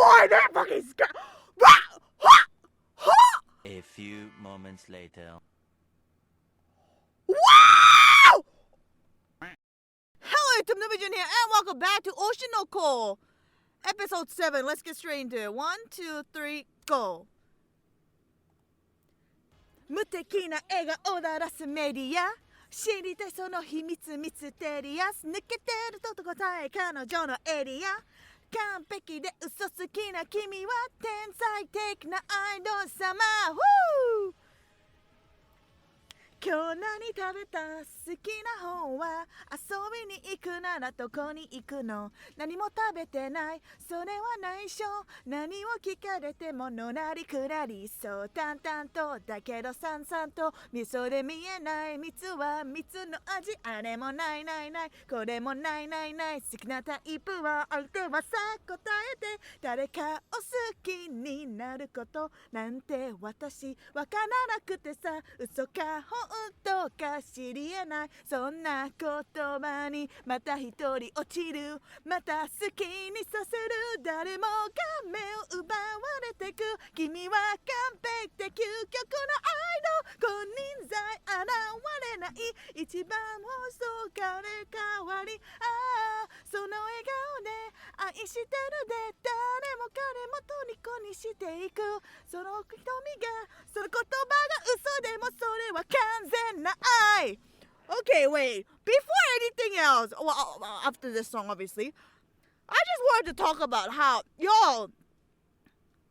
boy, that fucking scar. A few moments later. Wow! Hello, YouTube, Newbie Jun here, and welcome back to Oshi no Ko, episode 7. Let's get straight into it. 1, 2, 3, go. 無敵な笑顔だらすメディア知りたいその秘密ミステリアス抜けてると答え彼女のエリア完璧で嘘つきな君は天才的なアイドル様今日何食べた好きな方は遊びに行くならどこに行くの何も食べてないそれは内緒何を聞かれてものなりくらりそう淡々とだけどさんさんと味噌で見えない蜜は蜜の味あれもないないないこれもないないない好きなタイプは相手はさ答えて誰かを好きになることなんて私わからなくてさ嘘か本当か知りえないそんな言葉にまた一人落ちるまた好きにさせる誰もが目を奪われてく君は完璧で究極の愛の金輪際現れない一番細かれ変わりああその笑顔で愛してるで誰も彼も虜にしていくその瞳がその言葉が嘘でもそれは完全な愛 Okay, wait. Before anything else, well, after this song, obviously, I just wanted to talk about how, y'all,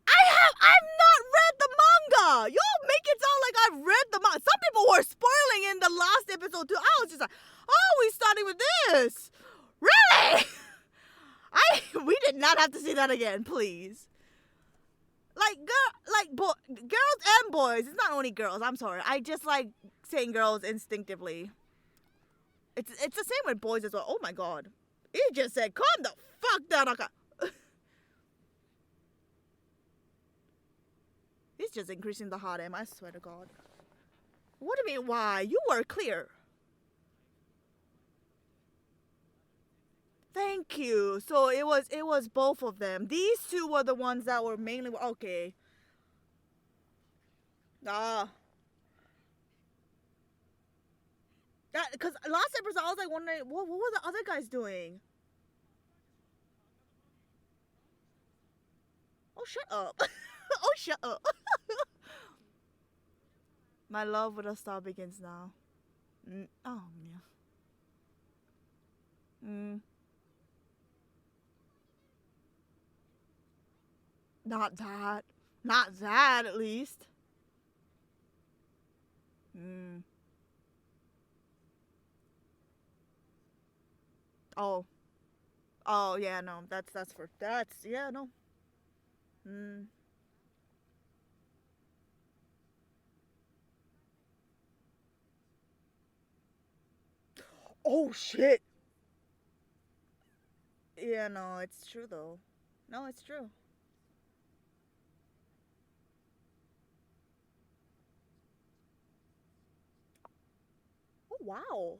I've not read the manga. Y'all make it sound like I've read the manga. Some people were spoiling in the last episode too. I was just like, oh, we starting with this. Really? We did not have to see that again, please. Girls and boys. It's not only girls. I'm sorry. I just like saying girls instinctively. It's the same with boys as well. Oh my god. He just said, calm the fuck down, Akane. He's just increasing the hot M, I swear to god. What do you mean, why? You were clear. Thank you. So it was both of them. These two were the ones that were mainly... Okay. Because last episode I was like wondering, what were the other guys doing? Oh, shut up. Oh, shut up. My love with a star begins now. Oh, yeah. Not that. Not that, at least. Oh. Oh, yeah, no. Yeah, no. Oh, shit. Yeah, no, it's true, though. No, it's true. Oh, wow.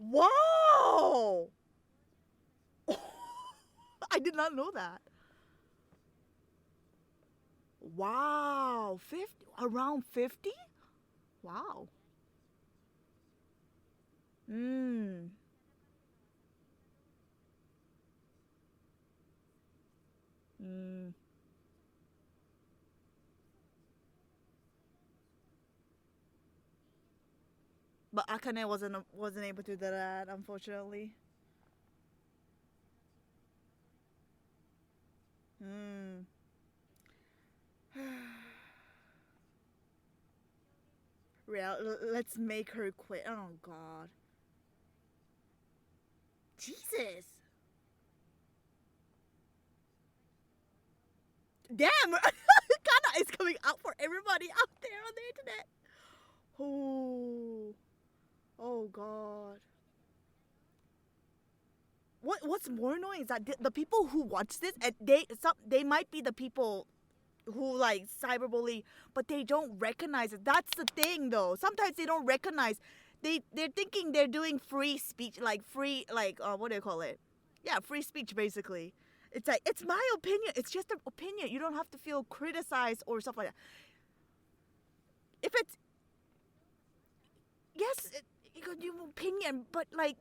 Wow! I did not know that. Wow, 50, around 50? Wow. But Akane wasn't able to do that, unfortunately. Let's make her quit. Oh god. Jesus. Damn. Kana is coming out for everybody out there on the internet. Oh god. What's more annoying is that the people who watch this, and they might be the people who like cyberbully, but they don't recognize it. That's the thing, though. Sometimes they don't recognize. They're thinking they're doing free speech, like free, like what do you call it? Yeah, free speech basically. It's like, it's my opinion. It's just an opinion. You don't have to feel criticized or stuff like that. If it's, yes, you got your opinion, but like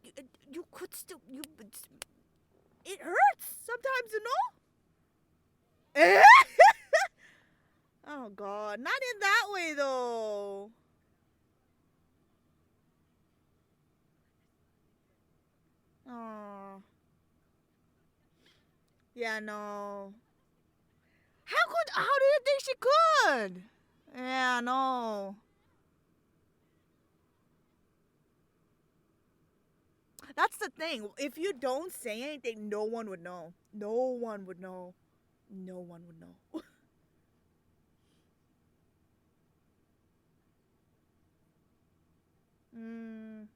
you could still it hurts sometimes, you know. Oh God, not in that way though. Oh, yeah, no. How do you think she could? Yeah, no. That's the thing. If you don't say anything, no one would know. No one would know. No one would know. mm,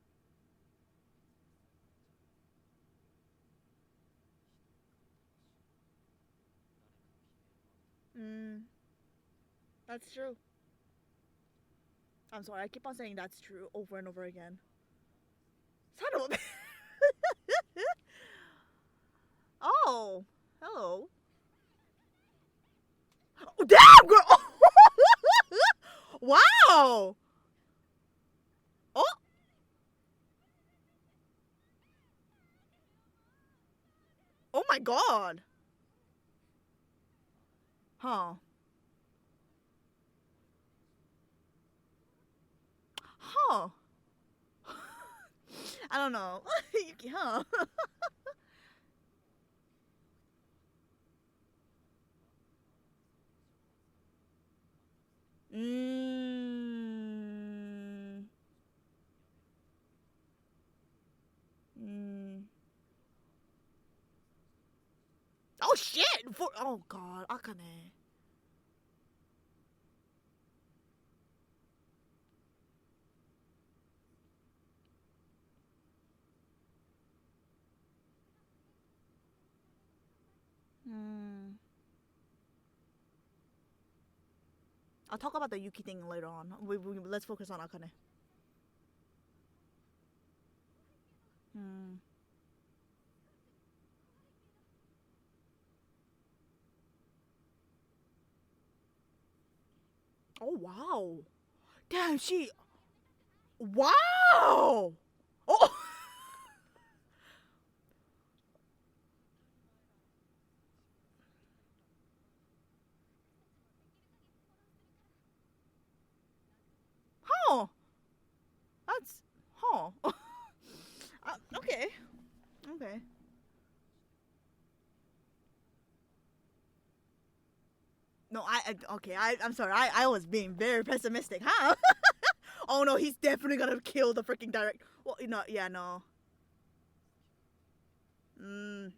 mm, that's true. I'm sorry, I keep on saying that's true over and over again. Son of a Oh, hello. Oh, damn, girl! Wow! Oh, oh my God. Huh. Huh. I don't know. Yuki, huh? mm. Mm. Oh shit! Oh God, Akane. Hmm. I'll talk about the Yuki thing later on. Let's focus on Akane. Hmm. Oh wow. Damn, she. Wow. Oh. Huh. That's. Huh. Okay. Okay. No, okay. I'm sorry. I was being very pessimistic, huh? Oh no, he's definitely gonna kill the freaking direct. Well, no, yeah, no. Mm.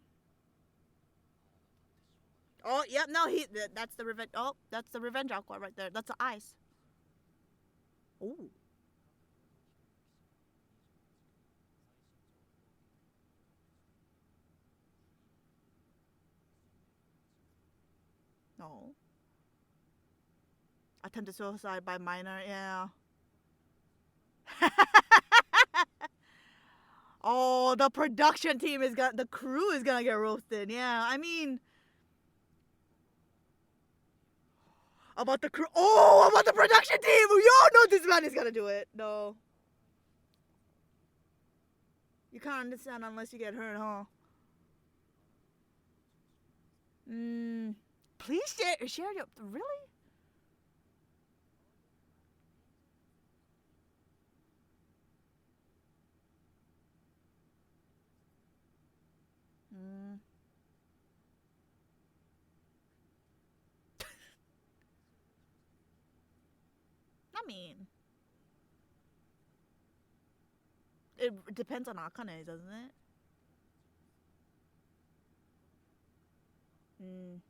Oh, yep. No, that's the revenge. Oh, that's the revenge aqua right there. That's the ice. Oh. No. Attempted suicide by minor. Yeah. Oh, the production team is gonna. The crew is gonna get roasted. Yeah. I mean, about the crew. Oh, about the production team. Yo, no, this man is gonna do it. No. You can't understand unless you get hurt, huh? Mm. Please share your really. Mm. I mean, it depends on Akane, doesn't it? Mm.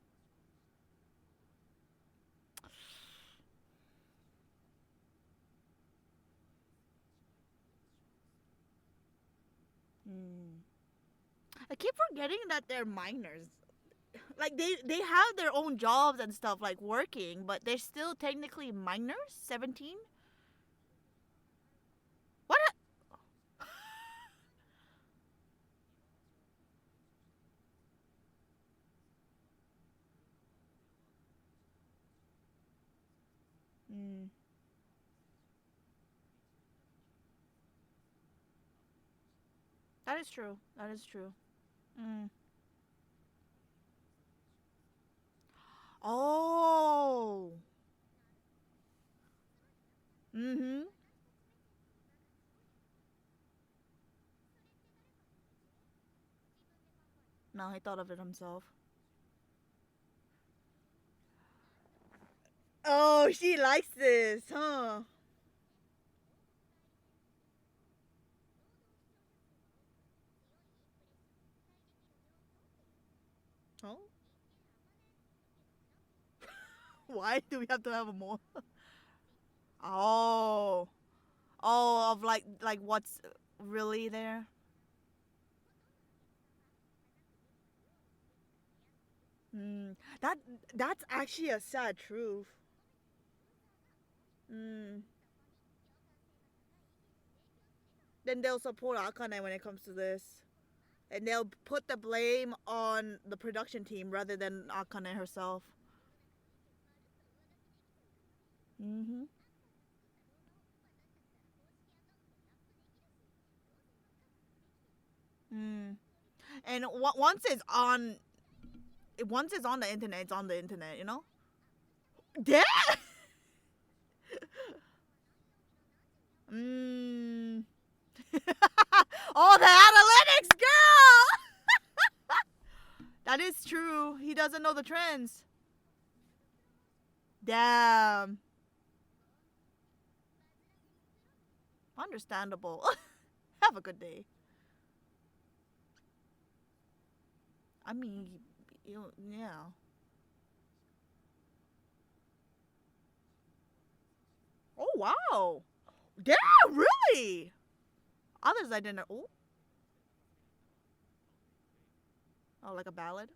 Mm. I keep forgetting that they're minors. Like they have their own jobs and stuff like working, but they're still technically minors. 17. What? Mm. That is true. That is true. Mm. Oh. Mm-hmm. No, he thought of it himself. Oh, she likes this, huh? Oh. Why do we have to have a more? Oh. Oh, of like what's really there? Mm. That's actually a sad truth. Mm. Then they'll support Akane when it comes to this. And they'll put the blame on the production team rather than Akane herself. Mm-hmm. Mm. And once it's on the internet, it's on the internet, you know? Yeah. Mm. Oh, the analytics, girl. That is true. He doesn't know the trends. Damn. Understandable. Have a good day. I mean, yeah. Oh wow. Damn, really? Others I didn't. Oh, oh, like a ballad.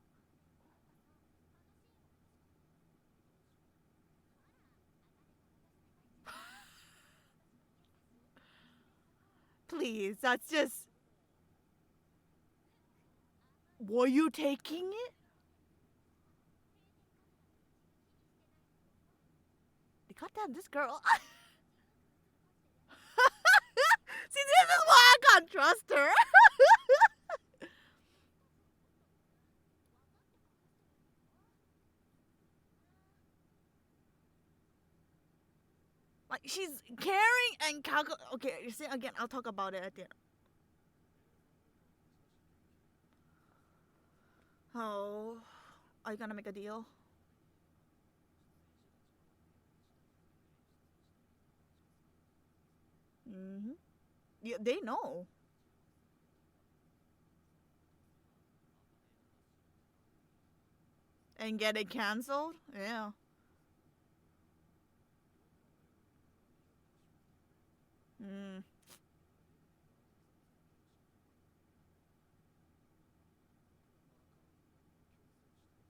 Please, that's just. Were you taking it? God damn, this girl. See, this is why I can't trust her. Like she's caring and Okay, you see again. I'll talk about it at the end. Oh, are you gonna make a deal? Mm-hmm. Yeah, they know. And get it canceled. Yeah. Mm.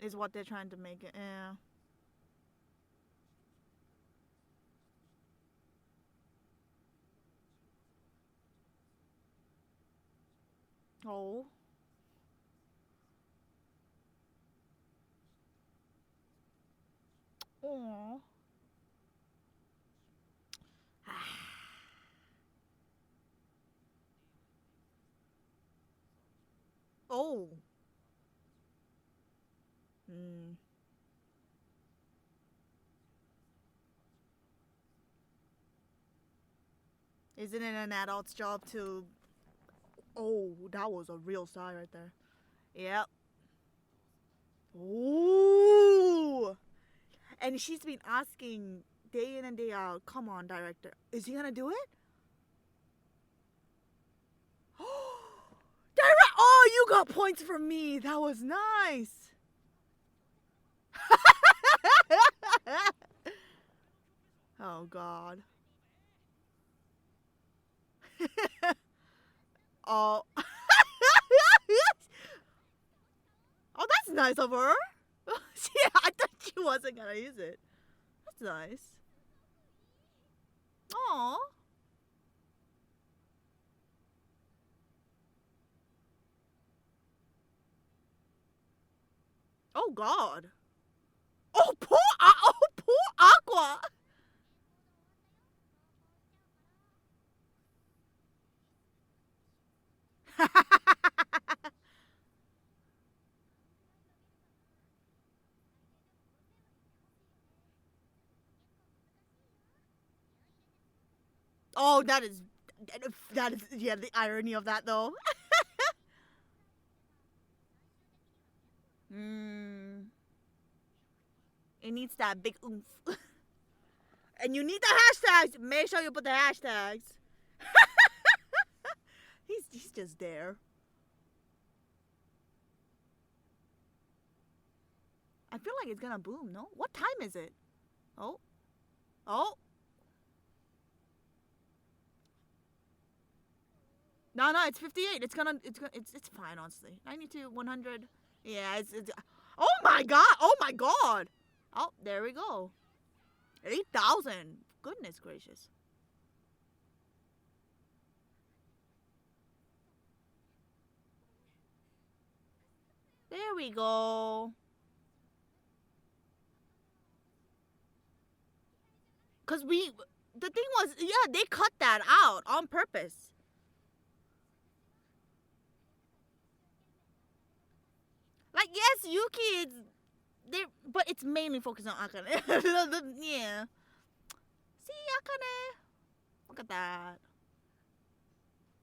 Is what they're trying to make it. Yeah. Oh. Oh. Oh. Mm. Isn't it an adult's job to? Oh, that was a real sigh right there. Yep. Ooh. And she's been asking day in and day out, come on, director. Is he gonna do it? Direct. Oh, you got points from me. That was nice. Oh, God. Oh. Oh, that's nice of her. Yeah, I thought she wasn't gonna use it. That's nice. Aw. Oh God. Oh poor Aqua. Oh, that is yeah, the irony of that though. It needs that big oomph. And you need the hashtags. Make sure you put the hashtags. He's just there. I feel like it's gonna boom, no? What time is it? Oh. Oh. No, it's 58. It's fine, honestly. 92, 100. Yeah, it's oh my god. Oh my god. Oh, there we go. 8,000. Goodness gracious. There we go. Cause the thing was, yeah, they cut that out on purpose. Like, yes, Yuki is there, but it's mainly focused on Akane. Yeah. See, Akane. Look at that.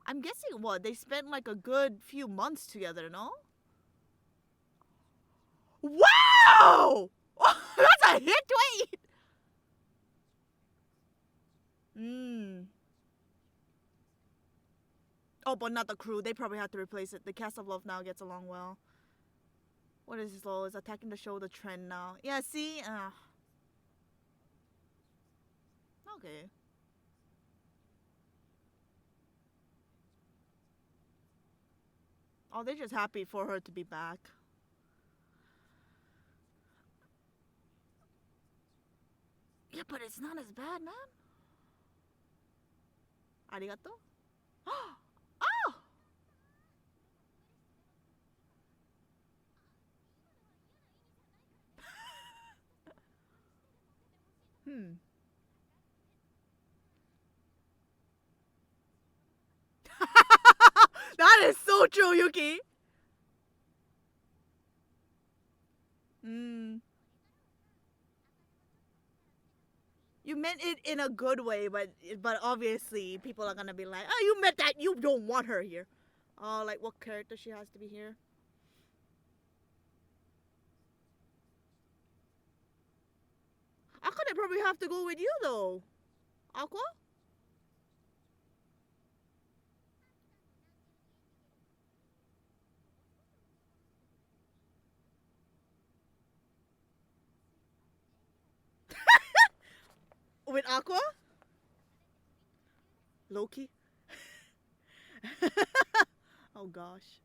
I'm guessing what they spent like a good few months together, no? Wow! That's a hit tweet. Oh, but not the crew. They probably have to replace it. The cast of love now gets along well. What is this, lol? Is attacking the show the trend now? Yeah, see? Okay. Oh, they're just happy for her to be back. Yeah, but it's not as bad, man. Arigato? Oh! That is so true, Yuki. You meant it in a good way, but obviously people are gonna be like, oh, you meant that you don't want her here. Oh, like what character she has to be here? Akane probably have to go with you though. Aqua? With Aqua? Loki? Oh gosh.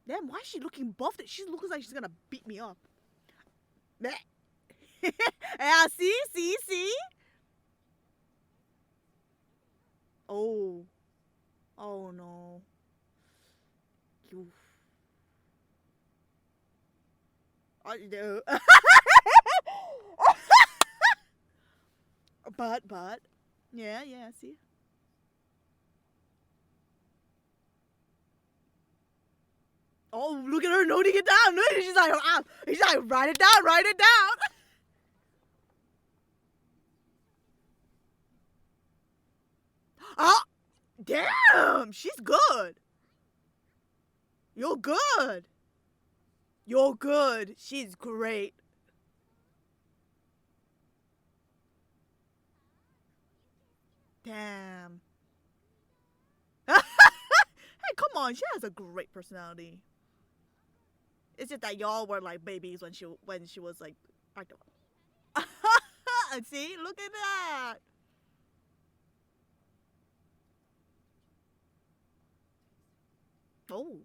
Damn, why is she looking buffed? She looks like she's gonna beat me up. Yeah, see? Oh. Oh no. Oof. But. Yeah, see. Oh, look at her noting it down. She's like, write it down. Oh, damn, she's good. You're good. She's great. Damn. Hey, come on, she has a great personality. It's just that y'all were like babies when she was like. See, look at that. Oh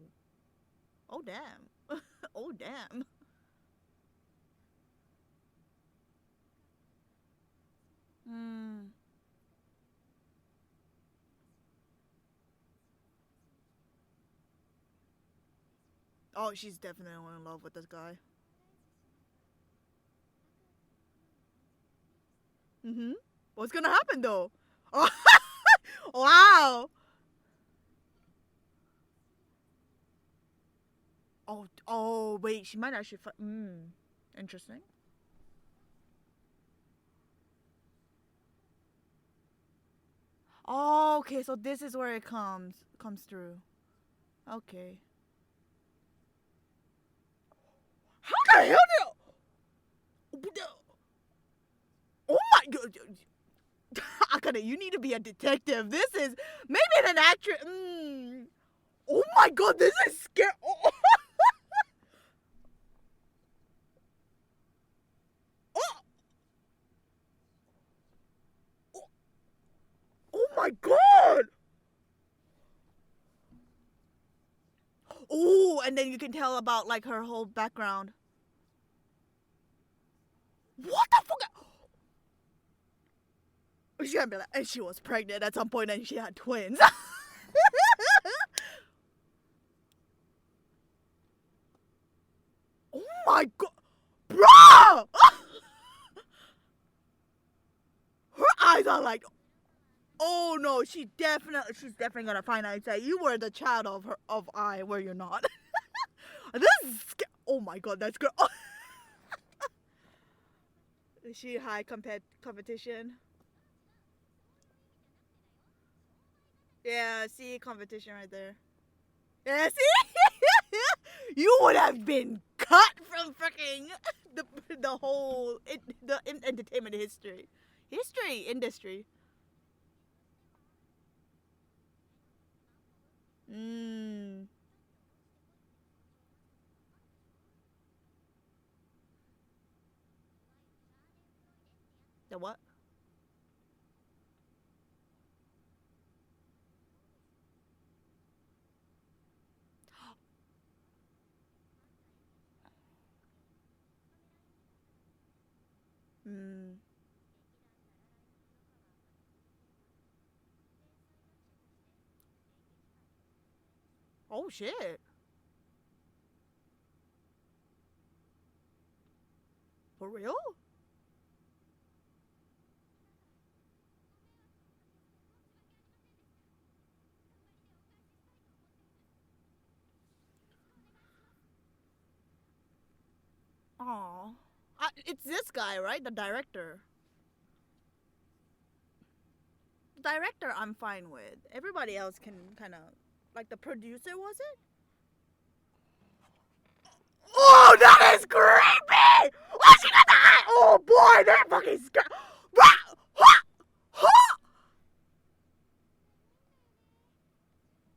damn. Oh damn. Oh, she's definitely in love with this guy. What's gonna happen though? Oh, wow. Oh, wait. She might actually. Interesting. Oh, okay, so this is where it comes through. Okay. How the hell did? Oh my god! Akane, you need to be a detective. This is maybe an actress. Oh my god, this is scary. Oh. Oh. Oh. Oh my god! Oh, and then you can tell about like her whole background. What the fuck? She's gonna be like, and she was pregnant at some point and she had twins. Oh my god, bro! Her eyes are like, oh no, she's definitely gonna find out and say you were the child of I, where you're not. This is oh my god, that's good. Is she high competition? Yeah, see competition right there. Yeah, see, you would have been cut from freaking the whole entertainment industry. Mm. The what? Mm. Oh shit. For real? Oh. It's this guy, right? The director. Director, I'm fine with. Everybody else can kind of, like the producer, was it? Oh, that is creepy! Oh, she got that! Oh boy, that fucking scary.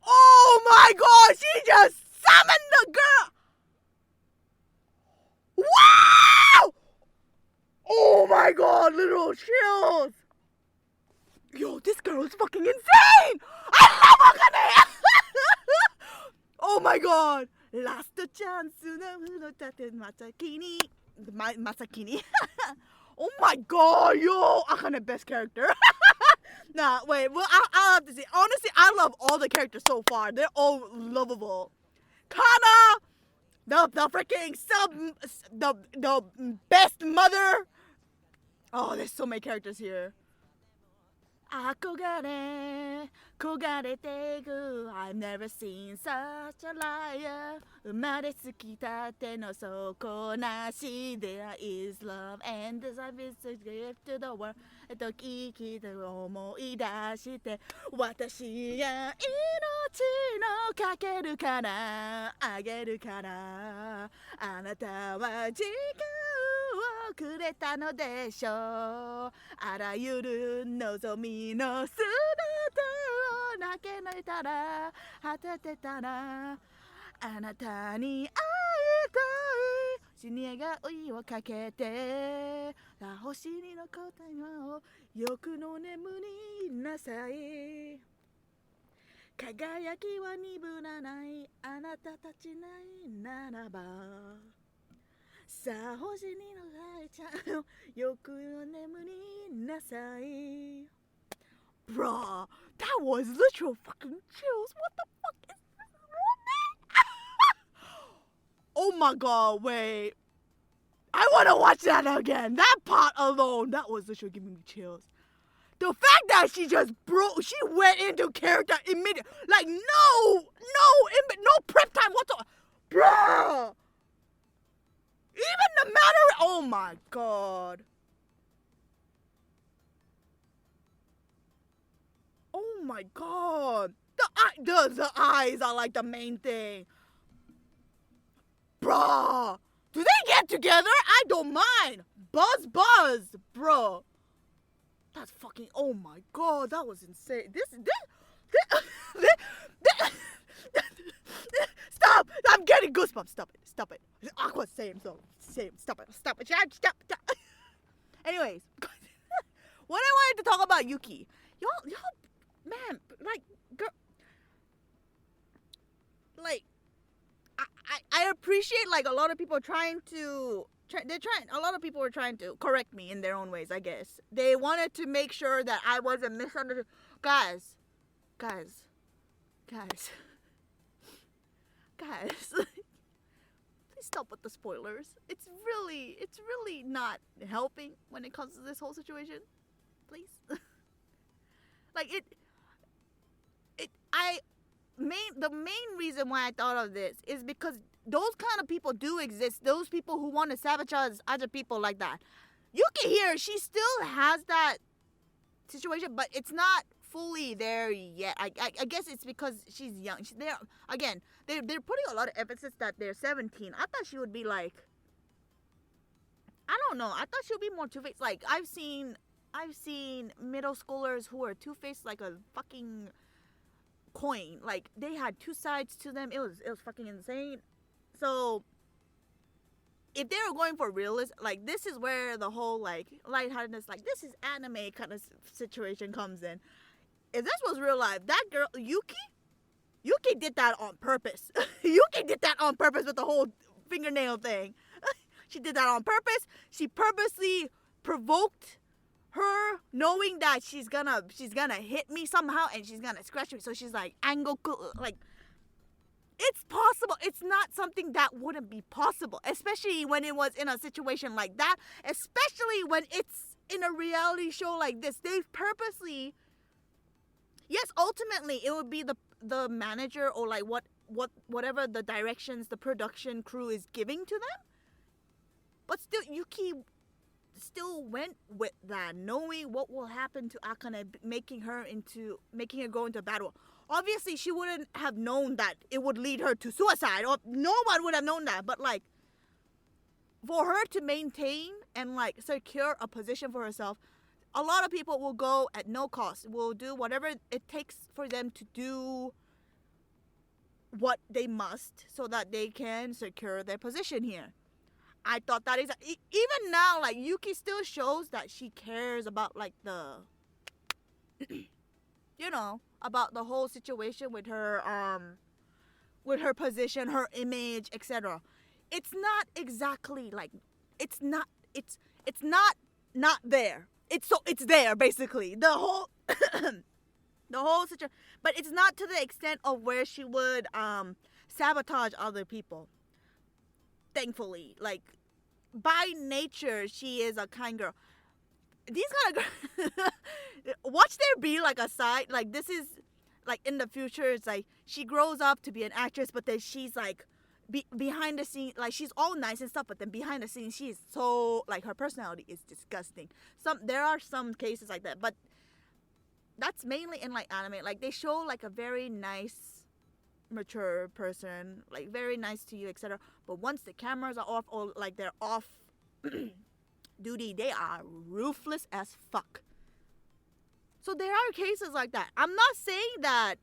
Oh my god, she just summoned the girl! Wow! Oh my god, literal chills! Yo, this girl is fucking insane! I love Akane! Oh my god! Last chance no Masakini. Masakini. Oh my god, yo! Akane, best character. Nah, wait, well, I'll have to see. Honestly, I love all the characters so far. They're all lovable. Kana! The freaking the best mother. Oh, there's so many characters here. Akogare, kogare ku. I've never seen such a liar. 生まれつきたての底なし There is love and the service to give to the world. 時々思い出して私が命のかけるからあげるからあなたは時間をくれたのでしょうあらゆる望みのすべてを投げ抜いたら果ててたらあなたに会いたい死に願いをかけて星にの答えを欲の眠りなさい輝きは鈍らないあなたたちないならばさあ星にの愛ちゃん欲の眠りなさい Bruh, that was literal fucking chills. What the fuck is this movie? Oh my god, wait. I want to watch that again. That part alone, that was literally giving me chills. The fact that she she went into character immediately. Like, no prep time whatsoever. Bruh. Even the matter, oh my god. Oh my god. The eyes are like the main thing. Bruh. Do they get together? I don't mind. Buzz, bro. That's fucking, oh my god, that was insane. This stop! I'm getting goosebumps. Stop it. Aqua, same. Stop it. Anyways, what I wanted to talk about Yuki. Y'all, man, like, girl, like, I appreciate, like, a lot of people trying to, a lot of people were trying to correct me in their own ways, I guess. They wanted to make sure that I wasn't misunderstood. Guys, please stop with the spoilers. It's really not helping when it comes to this whole situation. Please. Like, the main reason why I thought of this is because those kind of people do exist. Those people who want to sabotage other people like that. Yuki here, she still has that situation, but it's not fully there yet. I guess it's because she's young. They're putting a lot of emphasis that they're 17. I thought she would be like, I don't know. I thought she would be more two-faced. Like, I've seen middle schoolers who are two-faced like a fucking coin. Like, they had two sides to them. It was fucking insane. So if they were going for realism, like, this is where the whole, like, lightheartedness, like, this is anime kind of situation comes in. If this was real life, that girl Yuki did that on purpose. Yuki did that on purpose with the whole fingernail thing. She did that on purpose. She purposely provoked her, knowing that she's gonna hit me somehow and she's gonna scratch me. So she's like, like, it's possible. It's not something that wouldn't be possible, especially when it was in a situation like that, especially when it's in a reality show like this. They purposely, yes, ultimately it would be the manager or like whatever the directions the production crew is giving to them. But still, Yuki still went with that, knowing what will happen to Akane, making her go into battle. Obviously, she wouldn't have known that it would lead her to suicide, or no one would have known that. But, like, for her to maintain and, like, secure a position for herself, a lot of people will go at no cost, will do whatever it takes for them to do what they must so that they can secure their position here. I thought that even now, like, Yuki still shows that she cares about, like, the, you know, about the whole situation with her position, her image, etc. It's not exactly like, it's not there. It's there, basically. The whole situation, but it's not to the extent of where she would sabotage other people. Thankfully, like, by nature, she is a kind girl. These kind of girls, watch there be like a side, like, this is, like, in the future, it's like, she grows up to be an actress, but then she's, like, behind the scenes, like, she's all nice and stuff, but then behind the scenes, she is so, like, her personality is disgusting. There are some cases like that, but that's mainly in, like, anime. Like, they show, like, a very nice, mature person, like, very nice to you, etc. But once the cameras are off, or, like, they're off duty, they are ruthless as fuck. So there are cases like that. I'm not saying that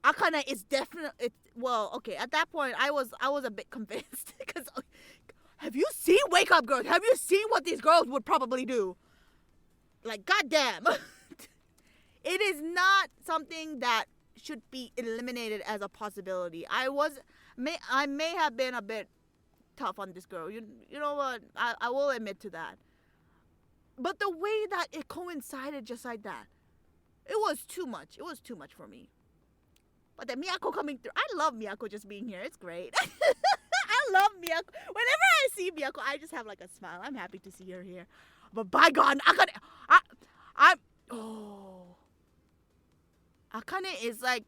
Akane is definitely, well, okay, at that point I was a bit convinced because have you seen Wake Up Girls? Have you seen what these girls would probably do? Like, goddamn. It is not something that should be eliminated as a possibility. I may have been a bit tough on this girl. You know what? I will admit to that. But the way that it coincided just like that, it was too much. It was too much for me. But then Miyako coming through. I love Miyako just being here. It's great. I love Miyako. Whenever I see Miyako, I just have like a smile. I'm happy to see her here. But by God, Akane is like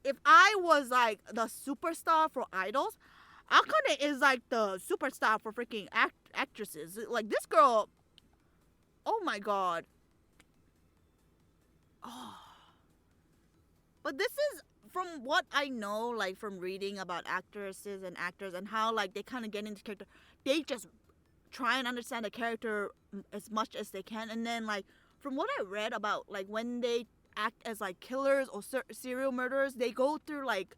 if I was like the superstar for idols, Akane is like the superstar for freaking actresses. Like, this girl, oh my God. Oh, But this is from what I know, like from reading about actresses and actors and how like they kind of get into character. They just try and understand the character as much as they can, and then like from what I read about like when they act as like killers or serial murderers, they go through like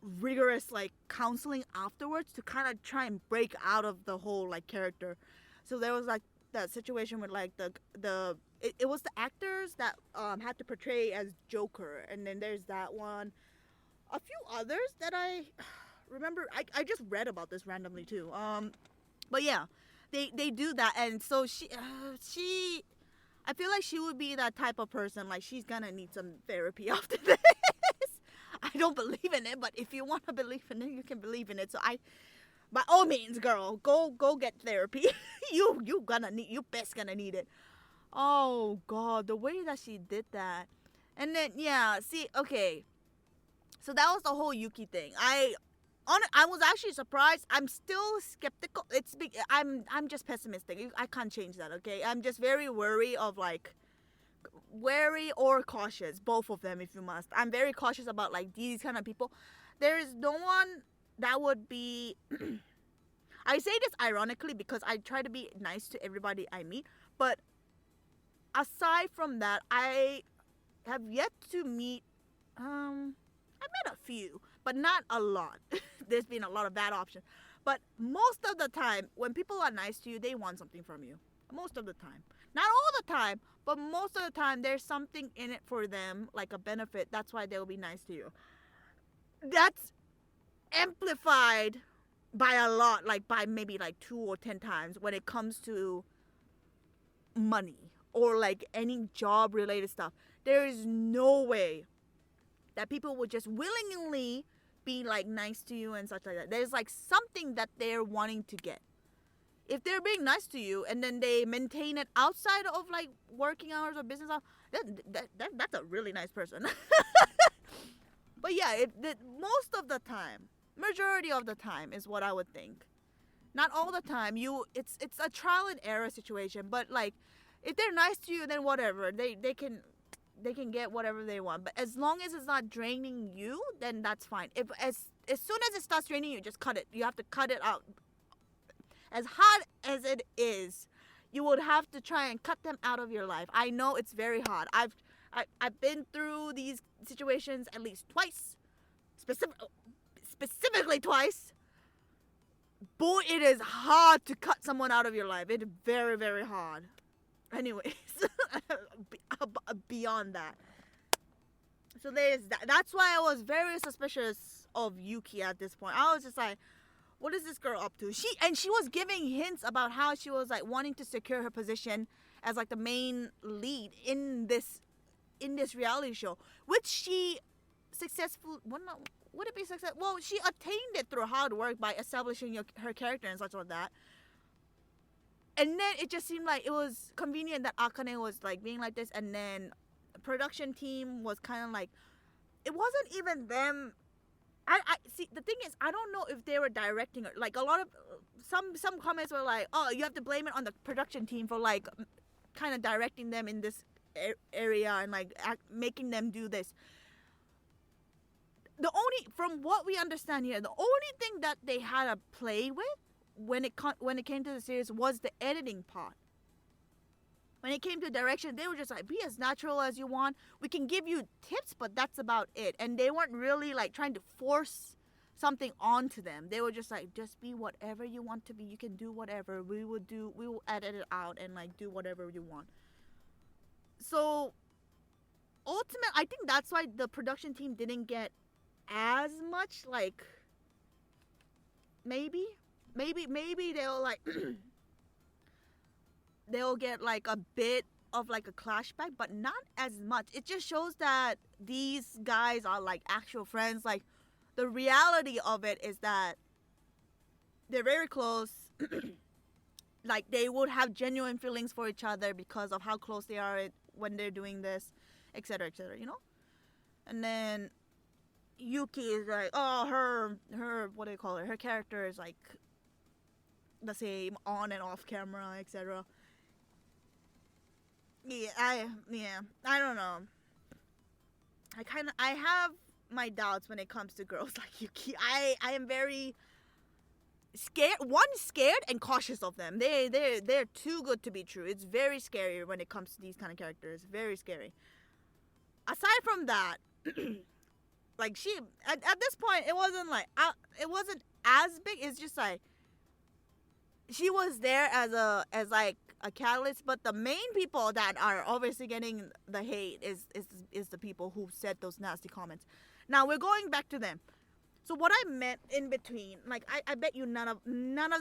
rigorous like counseling afterwards to kind of try and break out of the whole like character. So there was like that situation with like it was the actors that had to portray as Joker, and then there's that one, a few others that I remember. I just read about this randomly too. But yeah, they do that, and so she I feel like she would be that type of person, like she's gonna need some therapy after this. I don't believe in it, but if you want to believe in it, you can believe in it. So by all means, girl, go get therapy. you best gonna need it. Oh God, the way that she did that, and then yeah, see, okay, so that was the whole Yuki thing. I was actually surprised. I'm still skeptical. I'm just pessimistic. I can't change that. Okay, I'm just very wary or cautious, both of them if you must. I'm very cautious about like these kind of people. There is no one that would be I say this ironically because I try to be nice to everybody I meet, but aside from that, I have yet to meet I met a few, but not a lot. There's been a lot of bad options, but most of the time when people are nice to you, they want something from you. Most of the time, not all the time, but most of the time there's something in it for them, like a benefit. That's why they'll be nice to you. That's amplified by a lot, like by maybe like 2 or 10 times when it comes to money or like any job related stuff. There is no way that people would just willingly be like nice to you and such like that. There's like something that they're wanting to get. If they're being nice to you and then they maintain it outside of like working hours or business hours, that's a really nice person. But yeah, most of the time, majority of the time is what I would think. Not all the time. It's a trial and error situation. But like, if they're nice to you, then whatever. They can get whatever they want. But as long as it's not draining you, then that's fine. If as soon as it starts draining you, just cut it. You have to cut it out. As hard as it is, you would have to try and cut them out of your life. I know it's very hard. I've been through these situations at least twice, specifically twice. Boy, it is hard to cut someone out of your life. It is very, very hard. Anyways, beyond that. So there's that. That's why I was very suspicious of Yuki at this point. I was just like, what is this girl up to? She was giving hints about how she was like wanting to secure her position as like the main lead in this reality show, which she successfully, would it be successful? Well, she attained it through hard work by establishing her character and such like that. And then it just seemed like it was convenient that Akane was like being like this, and then production team was kind of like, it wasn't even them. I see, the thing is, I don't know if they were directing her. Like a lot of some comments were like, oh, you have to blame it on the production team for like kind of directing them in this area and like making them do this. From what we understand here, the only thing that they had to play with when it came to the series was the editing part. When it came to direction, they were just like, be as natural as you want. We can give you tips, but that's about it. And they weren't really like trying to force something onto them. They were just like, just be whatever you want to be. You can do whatever. We will edit it out and like do whatever you want. So ultimately, I think that's why the production team didn't get as much like, maybe they'll like they'll get like a bit of like a clashback, but not as much. It just shows that these guys are like actual friends. Like the reality of it is that they're very close. Like they would have genuine feelings for each other because of how close they are when they're doing this, etc., you know. And then Yuki is like, oh, her what do you call it? Her character is like the same on and off camera, etc. I don't know. I have my doubts when it comes to girls like Yuki. I am very scared. One, scared and cautious of them. They're too good to be true. It's very scary when it comes to these kind of characters. Very scary. Aside from that, like she at this point it wasn't like it wasn't as big. It's just like she was there as like a catalyst, but the main people that are obviously getting the hate is the people who said those nasty comments. Now we're going back to them. So what I meant in between, like I bet you none of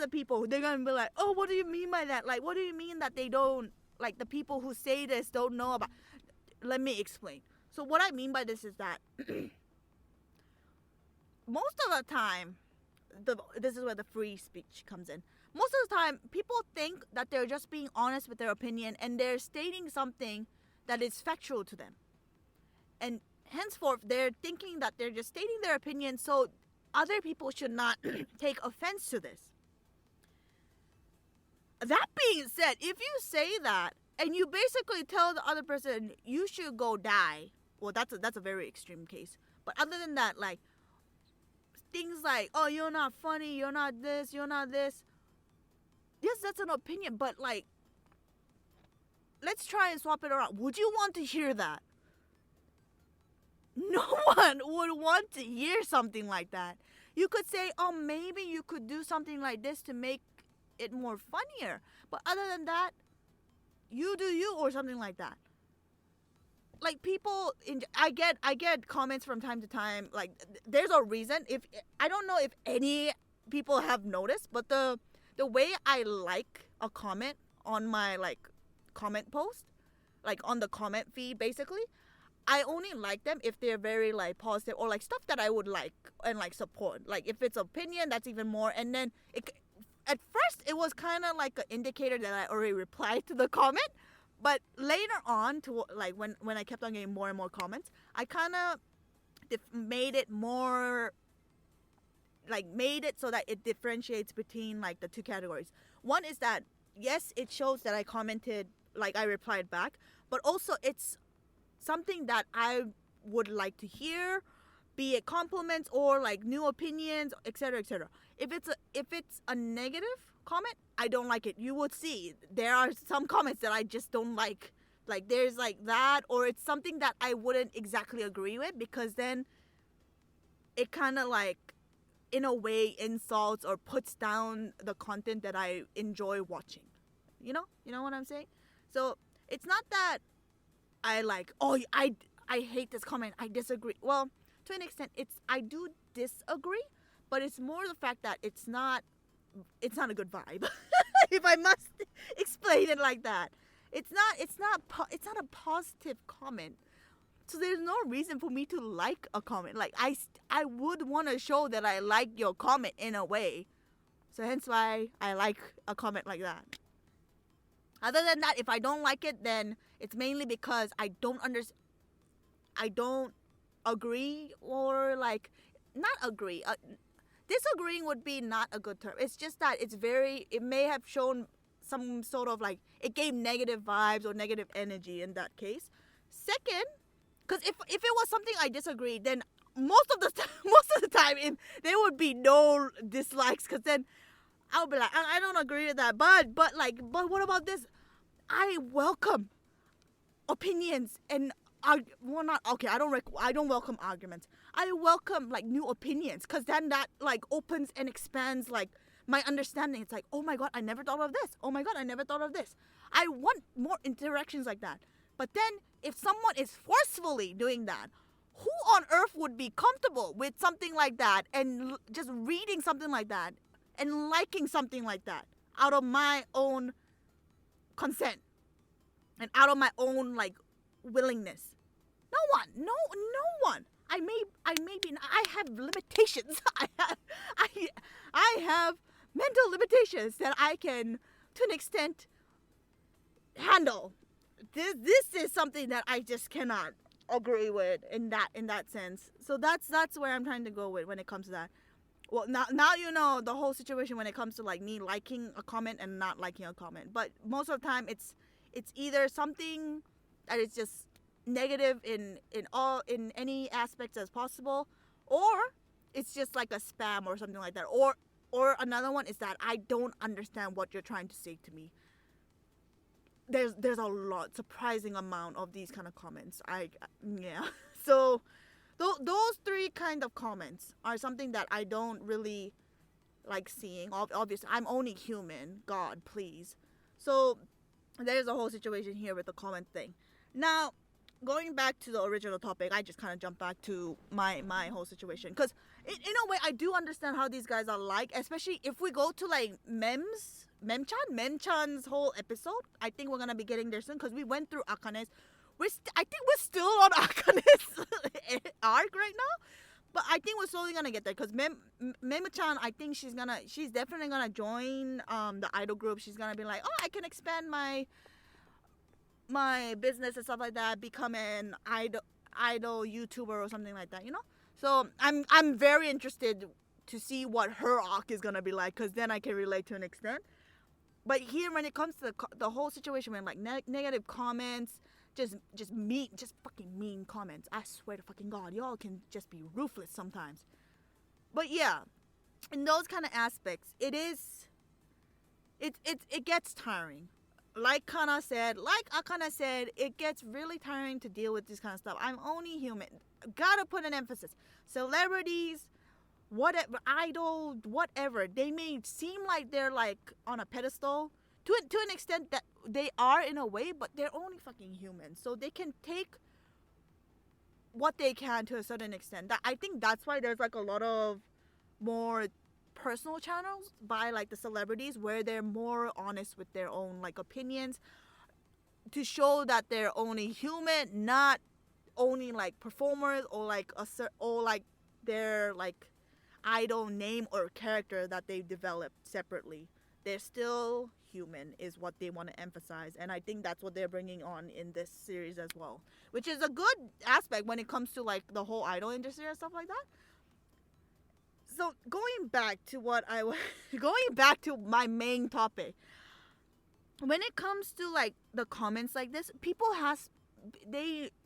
the people, they're gonna be like, oh, what do you mean by that? Like, what do you mean that they don't, like the people who say this don't know about? Let me explain. So what I mean by this is that most of the time, this is where the free speech comes in. Most of the time, people think that they're just being honest with their opinion and they're stating something that is factual to them. And henceforth, they're thinking that they're just stating their opinion, so other people should not take offense to this. That being said, if you say that and you basically tell the other person you should go die, well, that's a very extreme case. But other than that, like things like, oh, you're not funny, you're not this, you're not this. Yes, that's an opinion, but like, let's try and swap it around. Would you want to hear that? No one would want to hear something like that. You could say, oh, maybe you could do something like this to make it more funnier. But other than that, you do you, or something like that. Like people, I get comments from time to time. Like there's a reason. If I don't know if any people have noticed, but the way I like a comment on my like comment post, like on the comment feed, basically, I only like them if they're very like positive or like stuff that I would like and like support. Like if it's opinion, that's even more. And then at first it was kind of like an indicator that I already replied to the comment, but later on, to like when I kept on getting more and more comments, I kind of made it more, like made it so that it differentiates between like the two categories. One is that yes, it shows that I commented, like I replied back, but also it's something that I would like to hear, be it compliments or like new opinions, etc., etc. If it's a negative comment, I don't like it. You would see there are some comments that I just don't like. Like there's like that, or it's something that I wouldn't exactly agree with, because then it kind of like in a way insults or puts down the content that I enjoy watching. You know what I'm saying? So it's not that I like, oh, I hate this comment, I disagree. Well, to an extent, I do disagree, but it's more the fact that it's not a good vibe. If I must explain it like that, it's not a positive comment. So there's no reason for me to like a comment. Like I would want to show that I like your comment in a way. So hence why I like a comment like that. Other than that, if I don't like it, then it's mainly because I don't agree, or like not agree. Disagreeing would be not a good term. It's just that it may have shown some sort of like, it gave negative vibes or negative energy in that case. Second, because if it was something I disagreed, then most of the time there would be no dislikes, because then I'll be like, I don't agree with that, but what about this? I welcome opinions and I don't welcome arguments. I welcome like new opinions, because then that like opens and expands like my understanding. It's like, oh my god, I never thought of this. Oh my god, I never thought of this. I want more interactions like that. But then if someone is forcefully doing that, who on earth would be comfortable with something like that and just reading something like that and liking something like that out of my own consent and out of my own like willingness? No one. I have limitations. I have mental limitations that I can, to an extent, handle. This is something that I just cannot agree with in that sense. So that's where I'm trying to go with when it comes to that. Well, now you know the whole situation when it comes to like me liking a comment and not liking a comment. But most of the time it's either something that is just negative in any aspects as possible, or it's just like a spam or something like that, or another one is that I don't understand what you're trying to say to me. There's a lot, surprising amount of these kind of comments. Yeah. So those three kind of comments are something that I don't really like seeing. Obviously, I'm only human. God, please. So there's a whole situation here with the comment thing. Now, going back to the original topic, I just kind of jumped back to my whole situation, because in a way I do understand how these guys are like, especially if we go to like Memchan's whole episode. I think we're gonna be getting there soon, because we went through Akane's. I think we're still on Akane's arc right now, but I think we're slowly gonna get there, because Memchan, I think she's definitely gonna join the idol group. She's gonna be like, oh, I can expand my business and stuff like that, become an idol YouTuber or something like that, you know. So I'm very interested to see what her arc is gonna be like, because then I can relate to an extent. But here, when it comes to the whole situation, when like negative comments, just fucking mean comments, I swear to fucking God, y'all can just be ruthless sometimes. But yeah, in those kind of aspects, it gets tiring. Like Akane said, it gets really tiring to deal with this kind of stuff. I'm only human. Gotta put an emphasis. Celebrities, whatever, idol, whatever, they may seem like they're like on a pedestal to an extent that they are in a way, but they're only fucking human. So they can take what they can to a certain extent. I think that's why there's like a lot of more personal channels by like the celebrities, where they're more honest with their own like opinions, to show that they're only human, not only like performers or like their like idol name or character that they've developed separately. They're still human is what they want to emphasize, and I think that's what they're bringing on in this series as well, which is a good aspect when it comes to like the whole idol industry and stuff like that. So going back to my main topic, when it comes to like the comments like this, people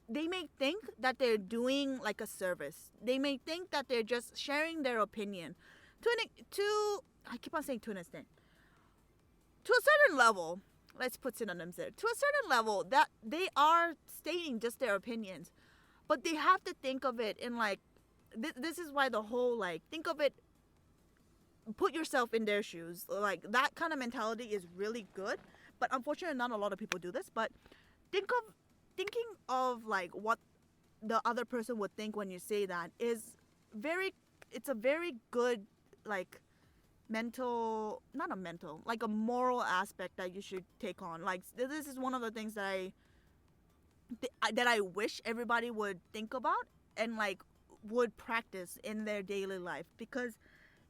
they may think that they're doing like a service. They may think that they're just sharing their opinion I keep on saying to an extent, to a certain level. Let's put synonyms there. To a certain level, that they are stating just their opinions, but they have to think of it in like, this is why the whole like, think of it, put yourself in their shoes, like that kind of mentality is really good. But unfortunately, not a lot of people do this. But thinking of like what the other person would think when you say that it's a very good like like a moral aspect that you should take on. Like this is one of the things that I wish everybody would think about and like would practice in their daily life. Because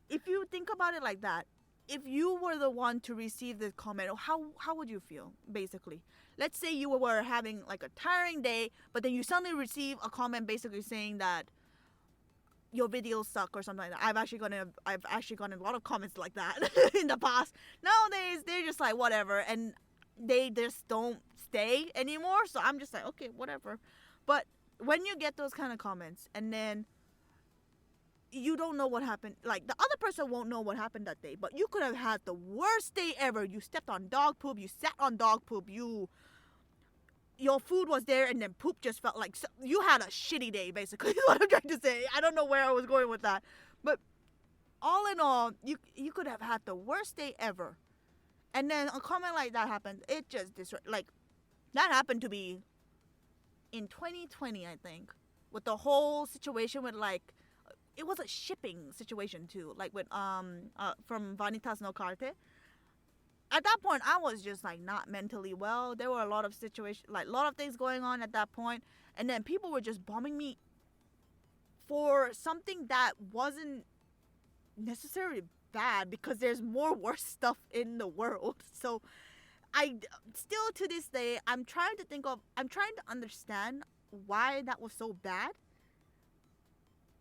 if you think about it like that, if you were the one to receive this comment, how would you feel? Basically, let's say you were having like a tiring day, but then you suddenly receive a comment basically saying that your videos suck or something like that. I've actually gotten a lot of comments like that in the past. Nowadays they're just like whatever, and they just don't stay anymore. So I'm just like, okay, whatever. But when you get those kind of comments and then you don't know what happened, like the other person won't know what happened that day, but you could have had the worst day ever. You stepped on dog poop, you sat on dog poop, your food was there and then poop just felt like you had a shitty day, basically is what I'm trying to say. I don't know where I was going with that, but all in all, you could have had the worst day ever, and then a comment like that happened. It just like that happened to me in 2020, I think, with the whole situation with like, it was a shipping situation too, like with from Vanitas no Carte. At that point, I was just like not mentally well. There were a lot of situations, like a lot of things going on at that point, and then people were just bombing me for something that wasn't necessarily bad, because there's more worse stuff in the world. So I still to this day, I'm trying to understand why that was so bad,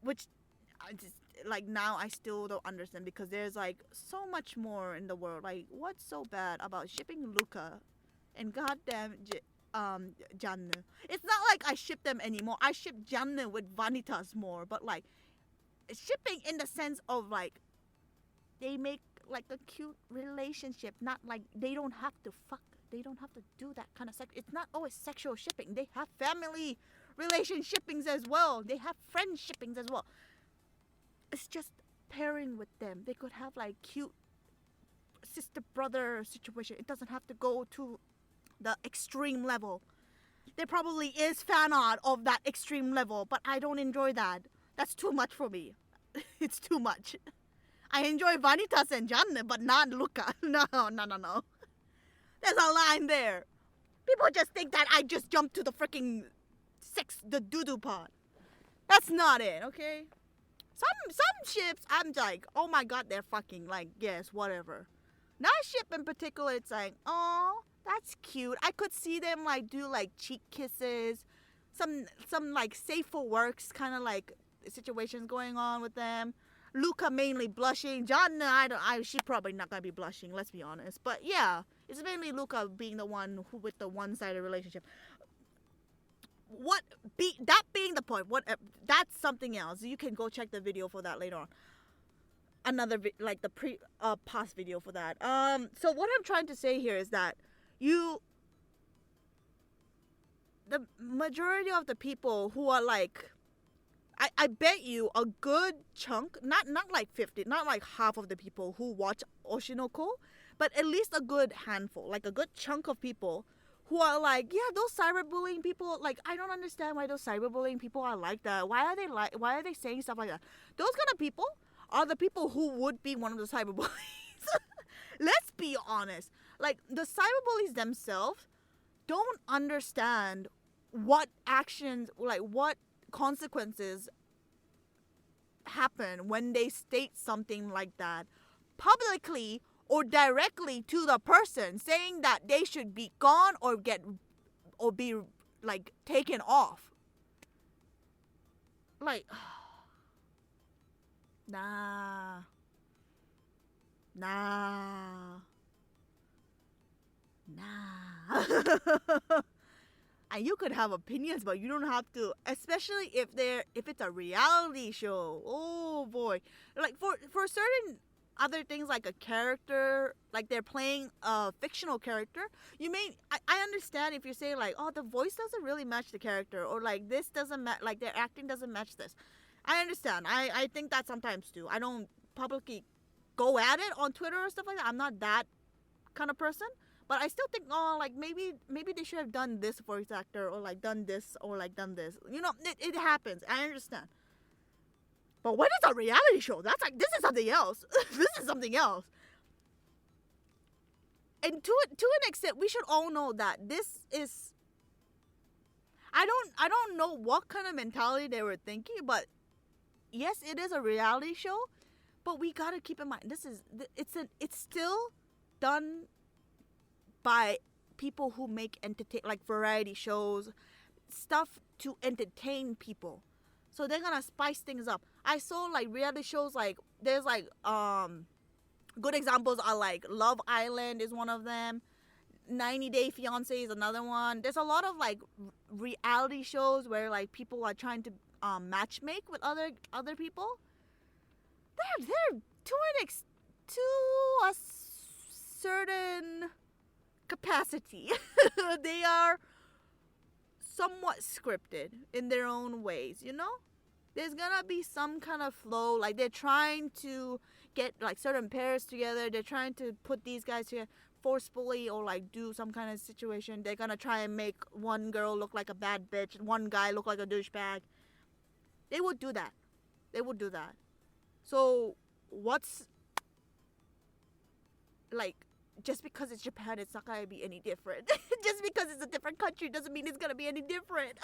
which I just like now I still don't understand, because there's like so much more in the world. Like, what's so bad about shipping Luca and goddamn Jun. It's not like I ship them anymore. I ship Jun with Vanitas more, but like shipping in the sense of like they make like a cute relationship, not like they don't have to fuck. They don't have to do that kind of sex. It's not always sexual shipping. They have family relationshippings as well. They have friend shippings as well. It's just pairing with them. They could have like cute sister brother situation. It doesn't have to go to the extreme level. There probably is fan art of that extreme level, but I don't enjoy that. That's too much for me. It's too much. I enjoy Vanitas and Jun, but not Luca. No. There's a line there. People just think that I just jumped to the freaking sex, the doo-doo part. That's not it, okay? Some ships, I'm like, oh my god, they're fucking, like, yes, whatever. That ship in particular, it's like, oh, that's cute. I could see them, like, do, like, cheek kisses. Some like, safe for works kind of, like, situations going on with them. Luca mainly blushing. Jun, she probably not gonna be blushing, let's be honest. But yeah, it's mainly Luca being the one who with the one-sided relationship. That being the point, that's something else. You can go check the video for that later on. Another like the past video for that. So what I'm trying to say here is that the majority of the people who are like, I bet you a good chunk, not like 50, not like half of the people who watch Oshinoko, but at least a good handful, like a good chunk of people who are like, yeah, those cyberbullying people, like, I don't understand why those cyberbullying people are like that. Why are they saying stuff like that? Those kind of people are the people who would be one of the cyberbullies. Let's be honest. Like, the cyberbullies themselves don't understand what actions, like, what consequences happen when they state something like that publicly or directly to the person, saying that they should be gone or be like taken off. Like, nah. And you could have opinions, but you don't have to, especially if it's a reality show. Oh boy. Like for certain other things, like a character, like they're playing a fictional character, I understand if you say like, oh, the voice doesn't really match the character, or like this doesn't match, like their acting doesn't match this. I understand. I think that sometimes too. I don't publicly go at it on Twitter or stuff like that. I'm not that kind of person. But I still think, oh, like maybe they should have done this voice actor, or like done this, or like done this. You know, it happens. I understand. But when it's a reality show, that's like, this is something else. This is something else. And to an extent, we should all know that this is. I don't know what kind of mentality they were thinking, but yes, it is a reality show. But we gotta keep in mind, it's still done by people who make like variety shows, stuff to entertain people. So they're gonna spice things up. I saw like reality shows, like there's like good examples are like Love Island is one of them, 90 Day Fiancé is another one. There's a lot of like reality shows where like people are trying to matchmake with other people. They're to a certain capacity. They are somewhat scripted in their own ways, you know? There's gonna be some kind of flow, like they're trying to get like certain pairs together, they're trying to put these guys together forcefully, or like do some kind of situation. They're gonna try and make one girl look like a bad bitch, one guy look like a douchebag. They would do that. So what's like, just because it's Japan, it's not gonna be any different. Just because it's a different country doesn't mean it's gonna be any different.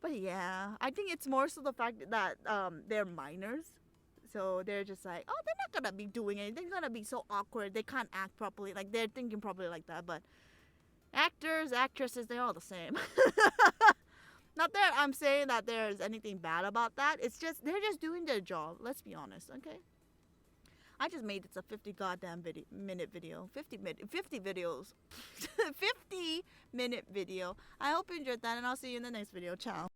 But yeah, I think it's more so the fact that they're minors. So they're just like, oh, they're not gonna be doing anything. They're gonna be so awkward. They can't act properly. Like, they're thinking properly like that. But actors, actresses, they're all the same. Not that I'm saying that there's anything bad about that. It's just, they're just doing their job. Let's be honest, okay? I just made this a 50 goddamn minute video. 50 videos. 50-minute video. I hope you enjoyed that, and I'll see you in the next video. Ciao.